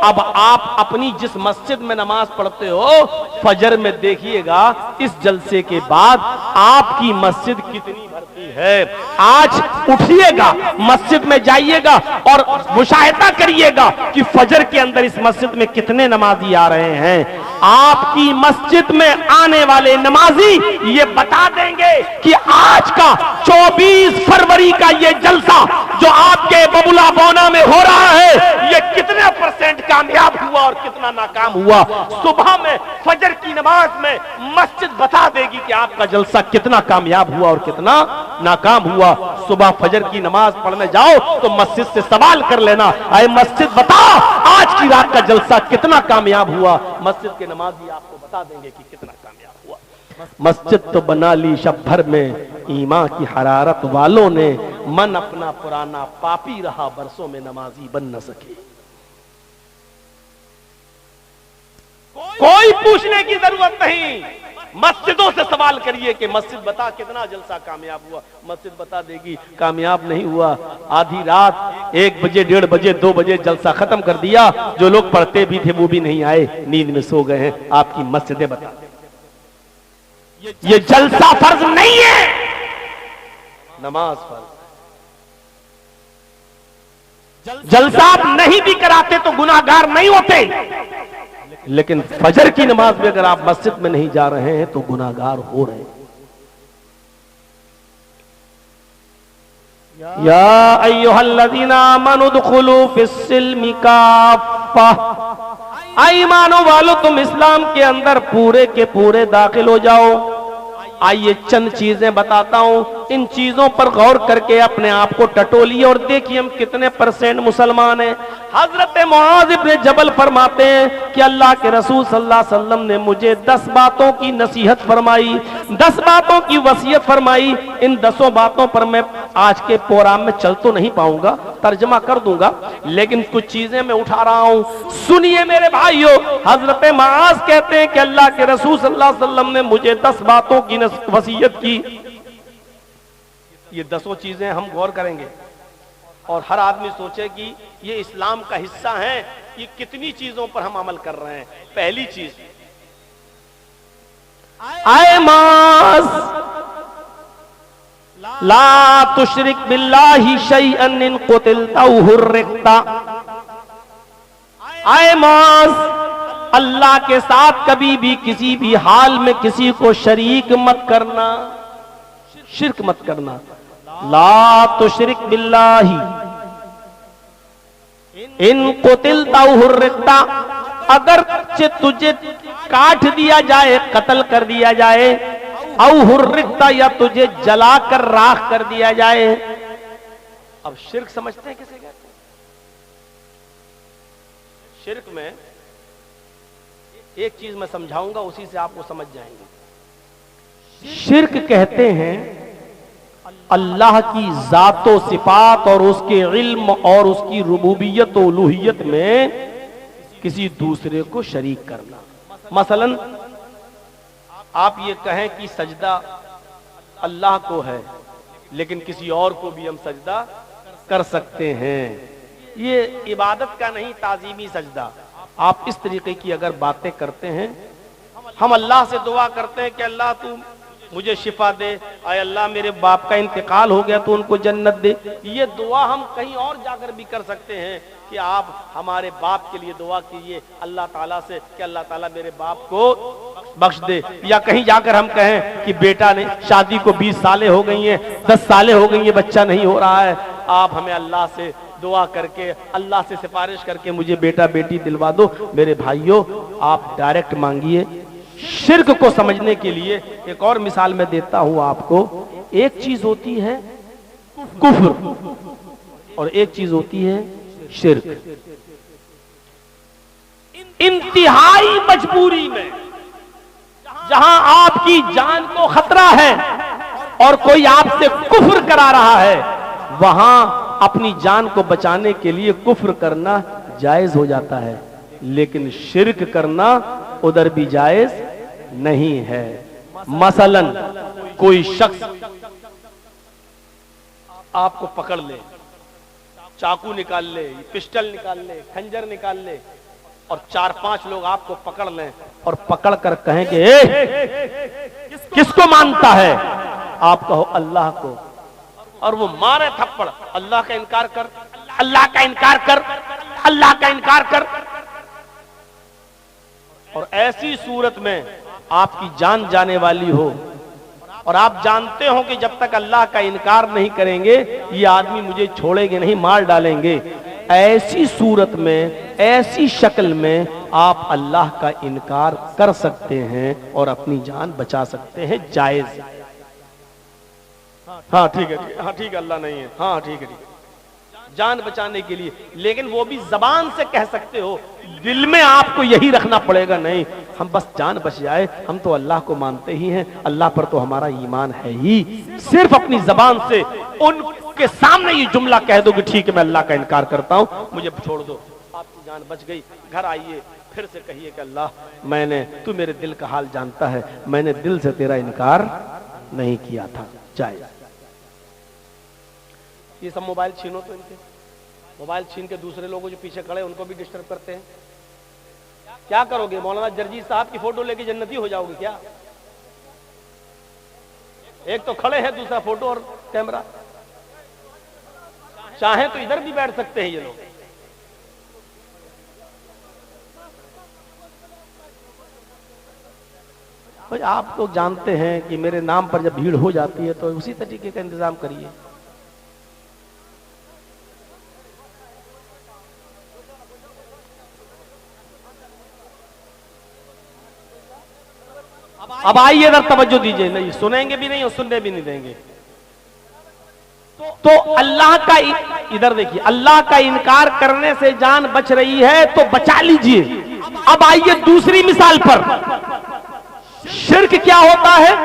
अब आप अपनी जिस मस्जिद में नमाज पढ़ते हो, फजर में देखिएगा इस जलसे के बाद आपकी मस्जिद कितनी भरती है। आज उठिएगा, मस्जिद में जाइएगा और मुशाहिदा करिएगा कि फजर के अंदर इस मस्जिद में कितने नमाजी आ रहे हैं। आपकी मस्जिद में आने वाले नमाजी ये बता देंगे कि आज का 24 फरवरी का ये जलसा जो आपके बबुला बोना में हो रहा है, ये कितने % कामयाब हुआ और कितना नाकाम हुआ। सुबह में फजर की नमाज में मस्जिद बता देगी कि आपका जलसा कितना कामयाब हुआ और कितना नाकाम हुआ। सुबह फजर की नमाज पढ़ने जाओ तो मस्जिद से सवाल कर लेना, अरे मस्जिद बता आज की रात का जलसा कितना कामयाब हुआ, मस्जिद के नमाजी आपको बता देंगे कि कितना कामयाब हुआ। मस्जिद तो बना ली शब भर में ईमान की हरारत वालों ने, मन अपना पुराना पापी रहा बरसों में नमाजी बन न सके। कोई पूछने की जरूरत नहीं, मस्जिदों से सवाल करिए कि मस्जिद बता कितना जलसा कामयाब हुआ, मस्जिद बता देगी कामयाब नहीं हुआ। आधी रात 1 बजे 1:30 बजे 2 बजे जलसा खत्म कर दिया, जो लोग पढ़ते भी थे वो भी नहीं आए, नींद में सो गए हैं। आपकी मस्जिदें बता दें ये जलसा फर्ज नहीं है, नमाज फर्ज। जलसा आप नहीं भी कराते तो गुनाहगार नहीं होते, लेकिन फजर की नमाज में अगर आप मस्जिद में नहीं जा रहे हैं तो गुनाहगार हो रहे हैं। या अय्युहल्लज़ीना आमनू दुखुलू फिस्सिल्मि काफ़ा, ईमानो वालो तुम इस्लाम के अंदर पूरे के पूरे दाखिल हो जाओ। आइए चंद चीजें बताता हूं, इन चीजों पर गौर करके अपने आप को टटोलिए और देखिए हम कितने % मुसलमान हैं। हजरत मुआज़ इब्न जबल फरमाते हैं कि अल्लाह के रसूल सल्लल्लाहु अलैहि वसल्लम ने मुझे 10 बातों की नसीहत फरमाई, 10 बातों की वसीयत फरमाई। इन 10 बातों पर मैं आज के प्रोग्राम में चल तो नहीं पाऊंगा, तर्जमा कर दूंगा, लेकिन कुछ चीजें मैं उठा रहा हूं, सुनिए मेरे भाइयों। हजरत मुआज़ कहते हैं कि अल्लाह के रसूल सल्लल्लाहु अलैहि वसल्लम ने मुझे 10 बातों की वसीयत की। ये 10 चीजें हम गौर करेंगे और हर आदमी सोचे कि ये इस्लाम का हिस्सा है, ये कितनी चीजों पर हम अमल कर रहे हैं। पहली चीज, आए मास ला तुशरिक बिल्लाहि शैअन इन कुतिलता औ हुर्रिकता। आए मास अल्लाह के साथ कभी भी किसी भी हाल में किसी को शरीक मत करना, शिर्क मत करना। ला तुशरिक बिल्लाहि इन कुतिलता औ हुर्रिकता, अगर तुझे काट दिया जाए, कत्ल कर दिया जाए, औ हुर्रिकता या तुझे जलाकर राख कर दिया जाए। अब शिर्क समझते हैं किसे कहते हैं? शिर्क में एक चीज मैं समझाऊंगा, उसी से आप वो समझ जाएंगे। शिर्क कहते हैं अल्लाह की जातो सिफात और उसके इल्म और उसकी रुबूबियत और उलूहियत में किसी दूसरे को शरीक करना। मसलन आप ये कहें कि सजदा अल्लाह को है, लेकिन किसी और को भी हम सजदा कर सकते हैं। ये इबादत का नहीं, ताजीमी सजदा। आप इस तरीके की अगर बातें करते हैं, हम अल्लाह से दुआ करते हैं कि अल्लाह तू मुझे शिफा दे, आय अल्लाह मेरे बाप का इंतकाल हो गया तो उनको जन्नत दे। ये दुआ हम कहीं और जाकर भी कर सकते हैं कि आप हमारे बाप के लिए दुआ कीजिए अल्लाह ताला से कि अल्लाह ताला मेरे बाप को बख्श दे। या कहीं जाकर हम कहें कि बेटा ने शादी को 20 सालें हो गई हैं, 10 सालें हो गई हैं, बच्चा नहीं हो रहा है, आप हमें अल्लाह से दुआ करके, अल्लाह से सिफारिश करके मुझे बेटा बेटी दिलवा दो। मेरे भाइयों, आप डायरेक्ट मांगिए। शिर्क को समझने के लिए एक और मिसाल मैं देता हूं आपको। एक चीज होती है कुफ्र और एक चीज होती है शिर्क। इंतहाई मजबूरी में, जहां आपकी जान को खतरा है और कोई आपसे कुफ्र करा रहा है, वहां अपनी जान को बचाने के लिए कुफ्र करना जायज हो जाता है, लेकिन शिर्क करना उधर भी जायज नहीं है। मसलन कोई शख्स आपको पकड़ ले, चाकू निकाल ले, पिस्टल निकाल ले, खंजर निकाल ले और 4-5 लोग आपको पकड़ लें और पकड़ कर कहें कि किसको मानता है? आप कहो अल्लाह को, और वो मारे थप्पड़, अल्लाह का इनकार कर, अल्लाह का इनकार कर, अल्लाह का इनकार कर। और ऐसी सूरत में आपकी जान जाने वाली हो और आप जानते हो कि जब तक अल्लाह का इनकार नहीं करेंगे ये आदमी मुझे छोड़ेंगे नहीं, मार डालेंगे। ऐसी सूरत में, ऐसी शक्ल में आप अल्लाह का इनकार कर सकते हैं और अपनी जान बचा सकते हैं, जायज। हाँ ठीक है, हाँ ठीक है, अल्लाह नहीं है, हाँ ठीक है, ठीक है। जान बचाने के लिए, लेकिन वो भी जबान से कह सकते हो, दिल में आपको यही रखना पड़ेगा, नहीं हम बस जान बच जाए, हम तो अल्लाह को मानते ही हैं, अल्लाह पर तो हमारा ईमान है ही। सिर्फ अपनी जबान से उनके सामने ये जुमला कह दो कि ठीक है मैं अल्लाह का इनकार करता हूं, मुझे छोड़ दो, आपकी जान बच गई। घर आइए फिर से कहिए कि अल्लाह तू मेरे दिल का हाल जानता है, मैंने दिल से तेरा इनकार नहीं किया था। जाए ये सब मोबाइल छीनो, तो इनके मोबाइल छीन के दूसरे लोगों जो पीछे खड़े उनको भी डिस्टर्ब करते हैं। क्या करोगे? मौलाना जर्जी साहब की फोटो लेके जन्नती हो जाओगे क्या? एक तो खड़े हैं, दूसरा फोटो और कैमरा। चाहे तो इधर भी बैठ सकते हैं ये लोग। भाई आप लोग जानते हैं कि मेरे नाम पर जब भीड़ हो जाती है तो उसी तरीके का इंतजाम करिए। अब आइए इधर तवज्जो दीजिए, नहीं सुनेंगे भी नहीं और सुनने भी नहीं देंगे। तो अल्लाह का इधर देखिए, अल्लाह का इनकार करने से जान बच रही है तो बचा लीजिए। अब आइए दूसरी मिसाल पर, शिर्क क्या होता है?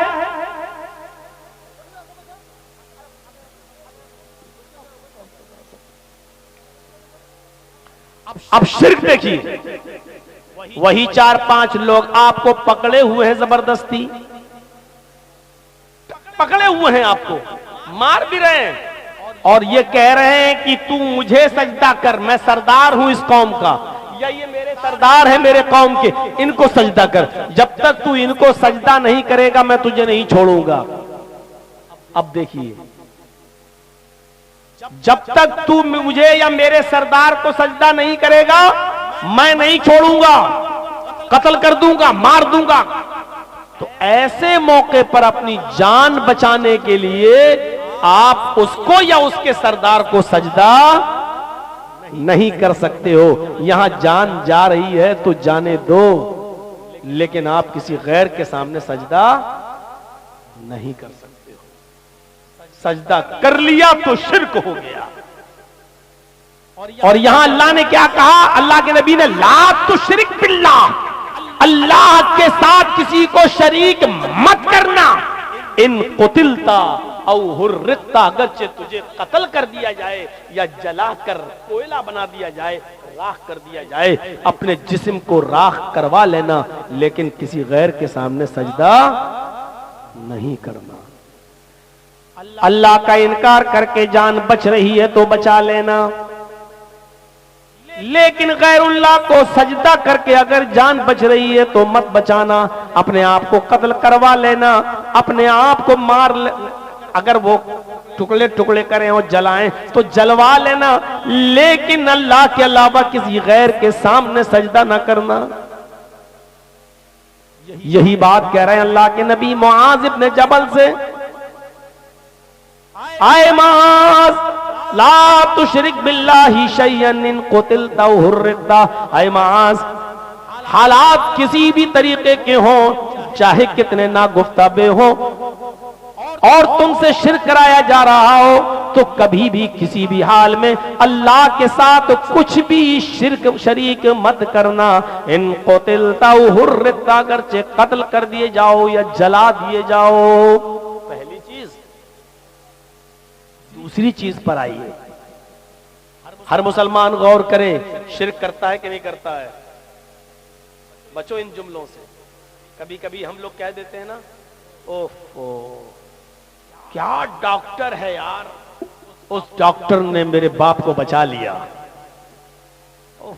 अब शिर्क देखिए, वही 4-5 लोग आपको पकड़े हुए हैं, जबरदस्ती पकड़े हुए हैं, आपको मार भी रहे हैं और ये कह रहे हैं कि तू मुझे सजदा कर, मैं सरदार हूं इस कौम का, या ये मेरे सरदार है मेरे कौम के, इनको सजदा कर। जब तक तू इनको सजदा नहीं करेगा मैं तुझे नहीं छोड़ूंगा। अब देखिए, जब तक तू मुझे या मेरे सरदार को सजदा नहीं करेगा मैं नहीं छोड़ूंगा, कत्ल कर दूंगा, मार दूंगा। तो ऐसे मौके पर अपनी जान बचाने के लिए आप उसको या उसके सरदार को सजदा नहीं कर सकते हो। यहां जान जा रही है तो जाने दो, लेकिन आप किसी गैर के सामने सजदा नहीं कर सकते हो। सजदा कर लिया तो शिर्क हो गया। और यहां अल्लाह ने क्या कहा? अल्लाह के नबी ने ला तुश्रिक बिल्लाह, अल्लाह के साथ किसी को शरीक मत करना। इन कुतिलता औ हुर्रिता, अगरचे तुझे कत्ल कर दिया जाए या जलाकर कोयला बना दिया जाए, राख कर दिया जाए, अपने जिस्म को राख करवा लेना, लेकिन किसी गैर के सामने सजदा नहीं करना। अल्लाह का इनकार करके जान बच रही है तो बचा लेना, लेकिन गैरुल्लाह को सजदा करके अगर जान बच रही है तो मत बचाना। अपने आप को कत्ल करवा लेना, अपने आप को मार ले, अगर वो टुकड़े टुकड़े करें और जलाएं तो जलवा लेना, लेकिन अल्लाह के अलावा किसी गैर के सामने सजदा ना करना। यही बात कह रहे हैं अल्लाह के नबी मुआज इब्न जबल से, आए मुआज ला तुशरिक बिल्लाहि शैयन इन कुतिलता औ हुर्रिता। आए मुआज, हालात किसी भी तरीके के हों, चाहे कितने नागुफ्ताबे हो, और तुमसे शिर्क कराया जा रहा हो, तो कभी भी किसी भी हाल में अल्लाह के साथ कुछ भी शिर्क शरीक मत करना। इन कुतिलता औ हुर्रिता, अगरचे कत्ल कर दिए जाओ या जला दिए जाओ। पहली चीज। दूसरी चीज पर आइए, हर मुसलमान गौर करे, शिर्क करता है कि नहीं करता है? बचो इन जुमलों से। कभी कभी हम लोग कह देते हैं ना, ओफो क्या डॉक्टर है यार, उस डॉक्टर ने मेरे बाप को बचा लिया।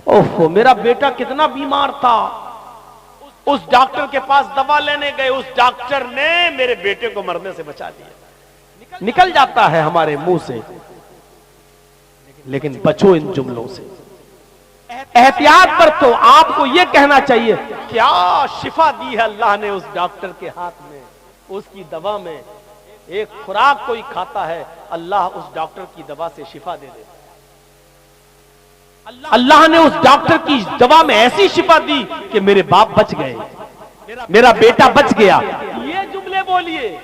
ओफो मेरा बेटा कितना बीमार था, उस डॉक्टर के पास दवा लेने गए, उस डॉक्टर ने मेरे बेटे को मरने से बचा लिया। निकल जाता है हमारे मुंह से, लेकिन बचो इन जुमलों से। एहतियात पर तो आपको यह कहना चाहिए, क्या शिफा दी है अल्लाह ने उस डॉक्टर के हाथ में, उसकी दवा में। एक खुराक कोई खाता है, अल्लाह उस डॉक्टर की दवा से शिफा दे देता है। अल्लाह ने उस डॉक्टर की दवा में ऐसी शिफा दी कि मेरे बाप बच गए, मेरा बेटा बच गया। ये जुमले बोलिए।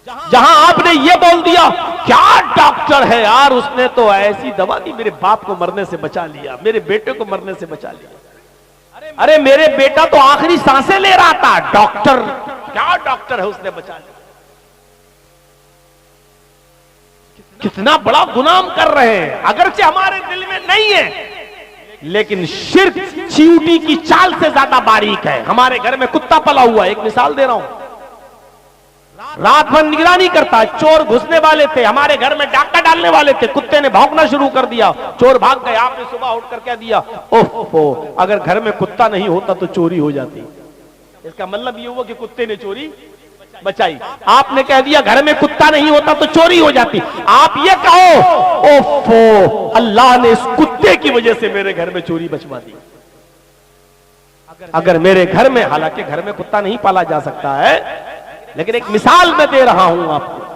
जहां आपने ये बोल दिया क्या डॉक्टर है यार, उसने तो ऐसी दवा दी मेरे बाप को मरने से बचा लिया, मेरे बेटे को मरने से बचा लिया। अरे मेरे बेटा तो आखिरी सांसें ले रहा था, डॉक्टर क्या डॉक्टर है, उसने बचा लिया। कितना बड़ा गुनाह कर रहे हैं, अगरचे हमारे दिल में नहीं है, लेकिन शिर्क चींटी की चाल से ज्यादा बारीक है। हमारे घर में कुत्ता पला हुआ है, एक मिसाल दे रहा हूं, रात भर निगरानी करता है। चोर घुसने वाले थे, हमारे घर में डाका डालने वाले थे, कुत्ते ने भौंकना शुरू कर दिया, चोर भाग गए। आपने सुबह उठकर क्या दिया, ओहो, अगर घर में कुत्ता नहीं होता तो चोरी हो जाती। इसका मतलब ये हुआ कि कुत्ते ने चोरी बचाई। आपने कह दिया घर में कुत्ता नहीं होता तो चोरी हो जाती। आप ये कहो ओफो, अल्लाह ने इस कुत्ते की वजह से मेरे घर में चोरी बचवा दी। अगर मेरे घर में, हालांकि घर में कुत्ता नहीं पाला जा सकता है, लेकिन एक मिसाल मैं दे रहा हूं आपको।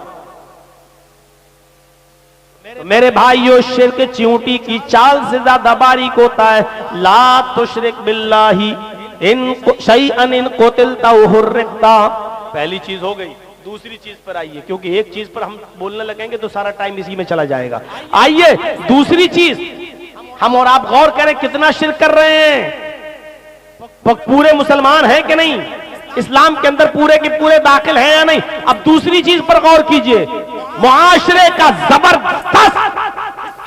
तो मेरे भाइयों, शिर्क चींटी की चाल से ज्यादा बारीक होता है। ला तुशरिक बिल्लाही इन शैअन इन कुतिलता हुर्रिकता। पहली चीज हो गई। दूसरी चीज पर आइए, क्योंकि एक चीज पर हम बोलने लगेंगे तो सारा टाइम इसी में चला जाएगा। आइए दूसरी चीज, हम और आप गौर करें कितना शिर्क कर रहे हैं। पूरे मुसलमान हैं कि नहीं, इस्लाम के अंदर पूरे के पूरे दाखिल हैं या नहीं। अब दूसरी चीज पर गौर कीजिए, मुआशरे का जबरदस्त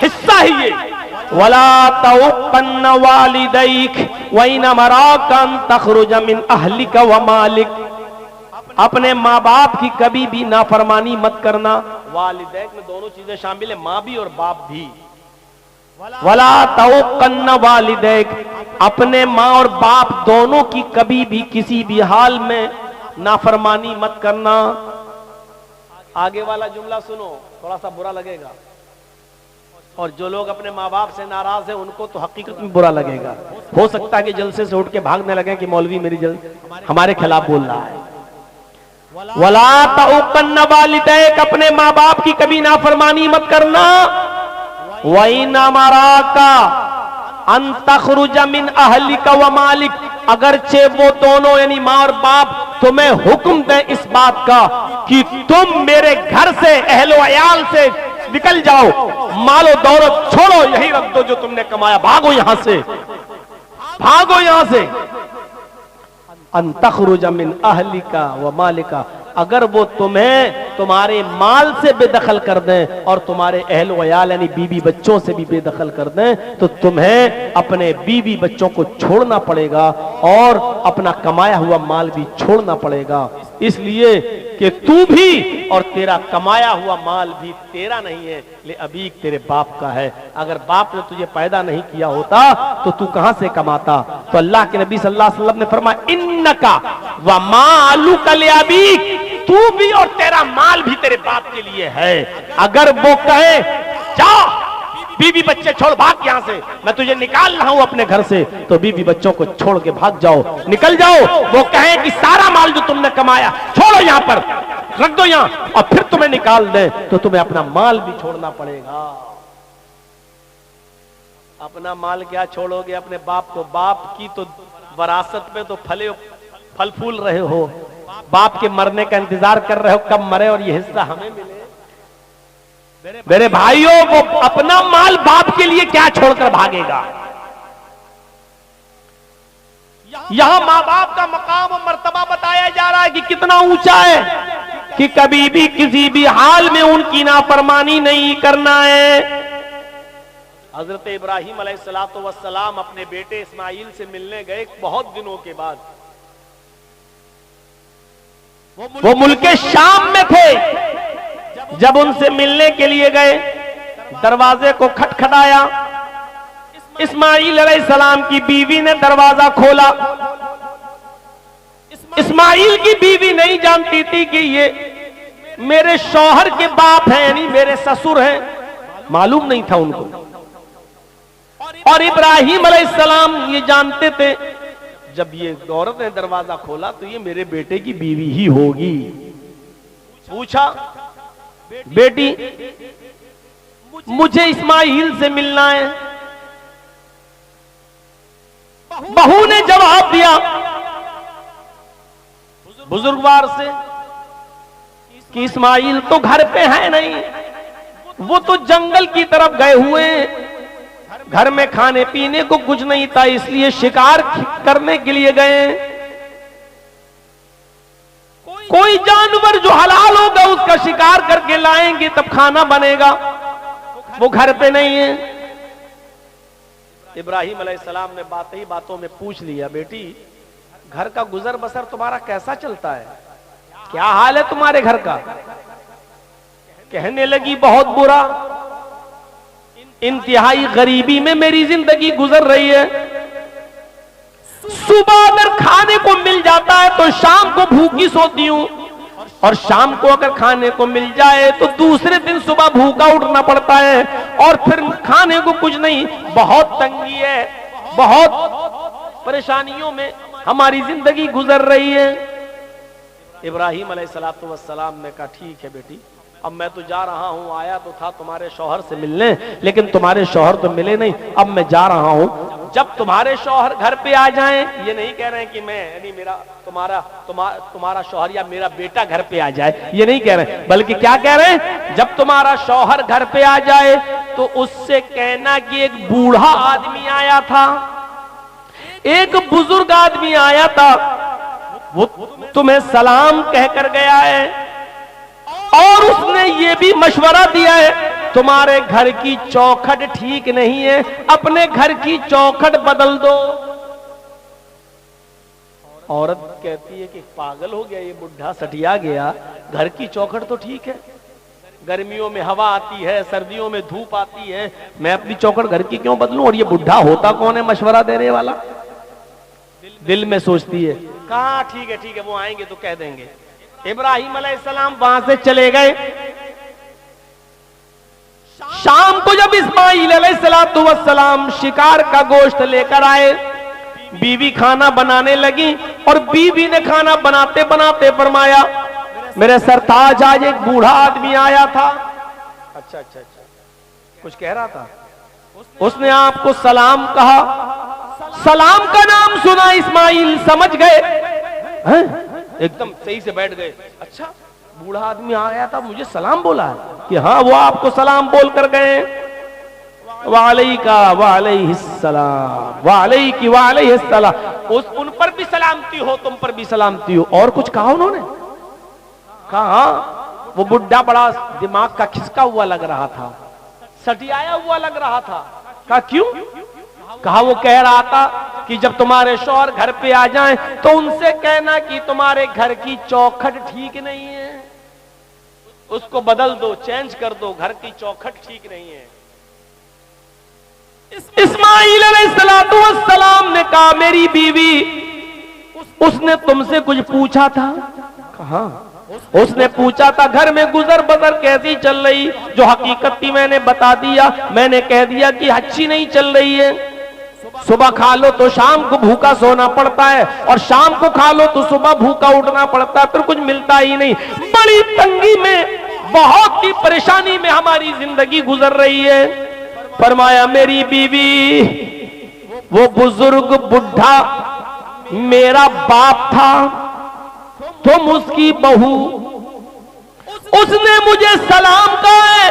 हिस्सा ही ये, वला तउक़न्न वालिदैक व इन मराका अन तखरुज मिन अहलिका व मालिक। अपने माँ बाप की कभी भी नाफरमानी मत करना। वालिदैक में दोनों चीजें शामिल है, माँ भी और बाप भी। वला तउक़न्न वालिदैक, अपने माँ और बाप दोनों की कभी भी किसी भी हाल में नाफरमानी मत करना। आगे वाला जुमला सुनो, थोड़ा सा बुरा लगेगा, और जो लोग अपने माँ बाप से नाराज हैं उनको तो हकीकत में बुरा लगेगा। हो सकता है कि जलसे से उठ के भागने लगे कि मौलवी मेरी हमारे खिलाफ बोल रहा है। वला तउक़न्न वालिदैक, अपने माँ बाप की कभी नाफरमानी मत करना। व इन मराका अन तखरुज मिन अहलिका व मालिक, अगरचे वो दोनों यानी माँ और बाप तुम्हें हुक्म दें इस बात का कि तुम मेरे घर से, अहलो अयाल से निकल जाओ, मालो दौलत छोड़ो, यही रख दो जो तुमने कमाया, भागो यहां से, भागो यहां से। अन तखरुज मिन अहलिका व मालिका, अगर वो तुम्हें तुम्हारे माल से बेदखल कर दें और तुम्हारे अहल वयाल यानी बीवी बच्चों से भी बेदखल कर दें, तो तुम्हें अपने बीवी बच्चों को छोड़ना पड़ेगा और अपना कमाया हुआ माल भी छोड़ना पड़ेगा। इसलिए कि तू भी और तेरा कमाया हुआ माल भी तेरा नहीं है, ले अभी तेरे बाप का है। अगर बाप ने तुझे पैदा नहीं किया होता तो तू कहां से कमाता। तो अल्लाह के नबी सल्लल्लाहु अलैहि वसल्लम ने फरमाया, इन्नका व मालुका ले अबीक, तू भी और तेरा माल भी तेरे बाप के लिए है। अगर वो कहे जाओ बीवी बच्चे छोड़ भाग यहां से, मैं तुझे निकाल रहा हूं अपने घर से, तो बीवी बच्चों को छोड़ के भाग जाओ, निकल जाओ। वो कहे कि सारा माल जो तुमने कमाया छोड़ो, यहां पर रख दो यहां, और फिर तुम्हें निकाल दे, तो तुम्हें अपना माल भी छोड़ना पड़ेगा। अपना माल क्या छोड़ोगे अपने बाप को। बाप की तो वरासत में तो फल फूल रहे हो, बाप के मरने का इंतजार कर रहे हो कब मरे और ये हिस्सा हमें मिले। मेरे भाइयों, वो अपना माल बाप के लिए क्या छोड़कर भागेगा। यहां मां बाप का मकाम और मर्तबा बताया जा रहा है कि कितना ऊंचा है, कि कभी भी किसी भी हाल में उनकी नाफरमानी नहीं करना है। हजरत इब्राहिम अलैहिस्सलातु वस्सलाम अपने बेटे इस्माइल से मिलने गए बहुत दिनों के बाद। वो मुल्के शाम में थे। जब उनसे मिलने के लिए गए, दरवाजे को खटखटाया। इस्माइल अलैहिस्सलाम की बीवी ने दरवाजा खोला। इस्माइल की बीवी नहीं जानती थी कि ये मेरे शौहर के बाप हैं, यानी मेरे ससुर हैं, मालूम नहीं था उनको। और इब्राहिम अलैहिस्सलाम ये जानते थे, जब ये औरत ने दरवाजा खोला तो ये मेरे बेटे की बीवी ही होगी। पूछा, बेटी मुझे इस्माइल से मिलना है। बहू ने जवाब दिया बुजुर्गवार से कि इस्माइल तो घर पे है नहीं, वो तो जंगल की तरफ गए हुए हैं, घर में खाने पीने को कुछ नहीं था, इसलिए शिकार करने के लिए गए। कोई जानवर जो हलाल होगा उसका शिकार करके लाएंगे तब खाना बनेगा, वो घर पे नहीं है। इब्राहिम अलैहिस्सलाम ने बातों में पूछ लिया, बेटी घर का गुजर बसर तुम्हारा कैसा चलता है, क्या हाल है तुम्हारे घर का? कहने लगी बहुत बुरा, इंतहाई गरीबी में मेरी जिंदगी गुजर रही है। सुबह अगर खाने को मिल जाता है तो शाम को भूखी सोती हूं, और शाम को अगर खाने को मिल जाए तो दूसरे दिन सुबह भूखा उठना पड़ता है, और फिर खाने को कुछ नहीं। बहुत तंगी है, बहुत परेशानियों में हमारी जिंदगी गुजर रही है। इब्राहिम अलैहिस्सलातु वस्सलाम ने कहा ठीक है बेटी, अब मैं तो जा रहा हूं, आया तो था तुम्हारे शौहर से मिलने, लेकिन तुम्हारे शौहर तो मिले नहीं, अब मैं जा रहा हूं। जब तुम्हारे शौहर घर पे आ जाएं, ये नहीं कह रहे हैं कि मैं यानी मेरा तुम्हारा शौहर या मेरा बेटा घर पे आ जाए, ये नहीं कह रहे, बल्कि क्या कह रहे हैं, जब तुम्हारा शौहर घर पे आ जाए तो उससे कहना कि एक बूढ़ा आदमी आया था, एक बुजुर्ग आदमी आया था, वो तुम्हें सलाम कहकर गया है, और उसने ये भी मशवरा दिया है तुम्हारे घर की चौखट ठीक नहीं है, अपने घर की चौखट बदल दो। औरत कहती है कि पागल हो गया ये बुढ़ा, सटिया गया, घर की चौखट तो ठीक है, गर्मियों में हवा आती है, सर्दियों में धूप आती है, मैं अपनी चौखट घर की क्यों बदलूं? और ये बुढ़ा होता कौन है मशवरा देने वाला? दिल में सोचती है, कहा ठीक है वो आएंगे तो कह देंगे। इब्राहिम अलैहिस्सलाम वहां से चले गए। शाम को जब इस्माइल अलैहिस्सलातु वस्सलाम शिकार का गोश्त लेकर आए, बीवी खाना बनाने लगी, और बीवी ने खाना बनाते बनाते फरमाया, मेरे सरताज आज एक बूढ़ा आदमी आया था। अच्छा, कुछ कह रहा था, उसने आपको सलाम कहा। सलाम का नाम सुना इस्माइल समझ गए, एकदम सही से बैठ गए। अच्छा, बूढ़ा आदमी आ गया था, मुझे सलाम बोला है कि हाँ वो आपको सलाम बोल कर गए। वालैका वालैहिस्सलाम, वालैकी वालैहिस्सलाम, उन पर भी सलामती हो, तुम पर भी सलामती हो। और कुछ कहा उन्होंने? कहा वो बुढ़ा बड़ा दिमाग का खिसका हुआ लग रहा था, सटियाया हुआ लग रहा था। कहा क्यों? कहा वो कह रहा था कि जब तुम्हारे शौहर घर पे आ जाएं तो उनसे कहना कि तुम्हारे घर की चौखट ठीक नहीं है, उसको बदल दो, चेंज कर दो, घर की चौखट ठीक नहीं है। इस्माइल अलैहिस्सलातु वस्सलाम ने कहा मेरी बीवी, उसने तुमसे कुछ पूछा था? कहा उसने पूछा था घर में गुजर बसर कैसी चल रही, जो हकीकत थी मैंने बता दिया, मैंने कह दिया कि अच्छी नहीं चल रही है। सुबह खा लो तो शाम को भूखा सोना पड़ता है, और शाम को खा लो तो सुबह भूखा उठना पड़ता है, फिर कुछ मिलता ही नहीं। बड़ी तंगी में, बहुत ही परेशानी में हमारी जिंदगी गुजर रही है। फरमाया मेरी बीवी, वो बुजुर्ग बुढ़ा मेरा बाप था, तुम उसकी बहू, उसने मुझे सलाम कहा है,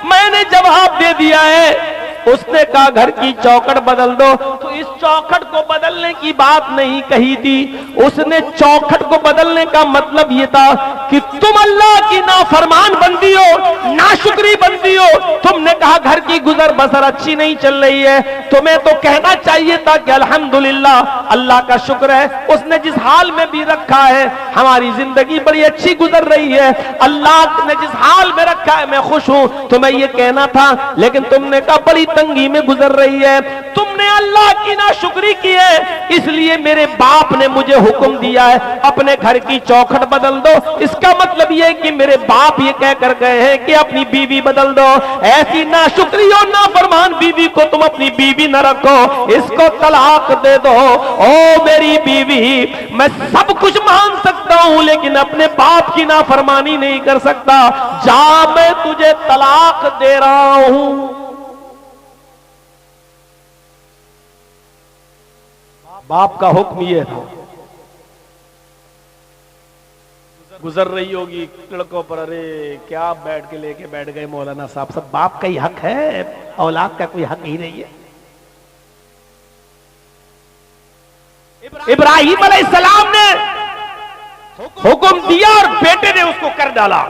मैंने जवाब दे दिया है। उसने कहा घर की चौखट बदल दो, तो इस चौखट को बदलने की बात नहीं कही थी। उसने चौखट को बदलने का मतलब यह था कि तुम अल्लाह की नाफरमान बंदी हो, नाशुक्री बंदी हो। तुमने कहा घर की गुजर बसर अच्छी नहीं चल रही है, तुम्हें तो कहना चाहिए था कि अल्हम्दुलिल्लाह, अल्लाह का शुक्र है, उसने जिस हाल में भी रखा है हमारी जिंदगी बड़ी अच्छी गुजर रही है, अल्लाह ने जिस हाल में रखा है मैं खुश हूं, तुम्हें यह कहना था। लेकिन तुमने कहा बड़ी तंगी में गुजर रही है, तुमने अल्लाह की नाशुक्री की है, इसलिए मेरे बाप ने मुझे हुक्म दिया है अपने घर की चौखट बदल दो। इसका मतलब यह है कि मेरे बाप ये कह कर गए हैं कि अपनी बीवी बदल दो। ऐसी नाशुक्री और नाफरमान बीवी को तुम अपनी बीवी न रखो, इसको तलाक दे दो। ओ मेरी बीवी, मैं सब कुछ मान सकता हूं लेकिन अपने बाप की नाफरमानी नहीं कर सकता, जा मैं तुझे तलाक दे रहा हूं। बाप का हुक्म यह था। गुजर रही होगी लड़कों पर, अरे क्या बैठ के लेके बैठ गए मौलाना साहब, सब बाप का ही हक है, औलाद का कोई हक ही नहीं है। इब्राहिम अलैहिस्सलाम ने हुक्म दिया और बेटे ने उसको कर डाला।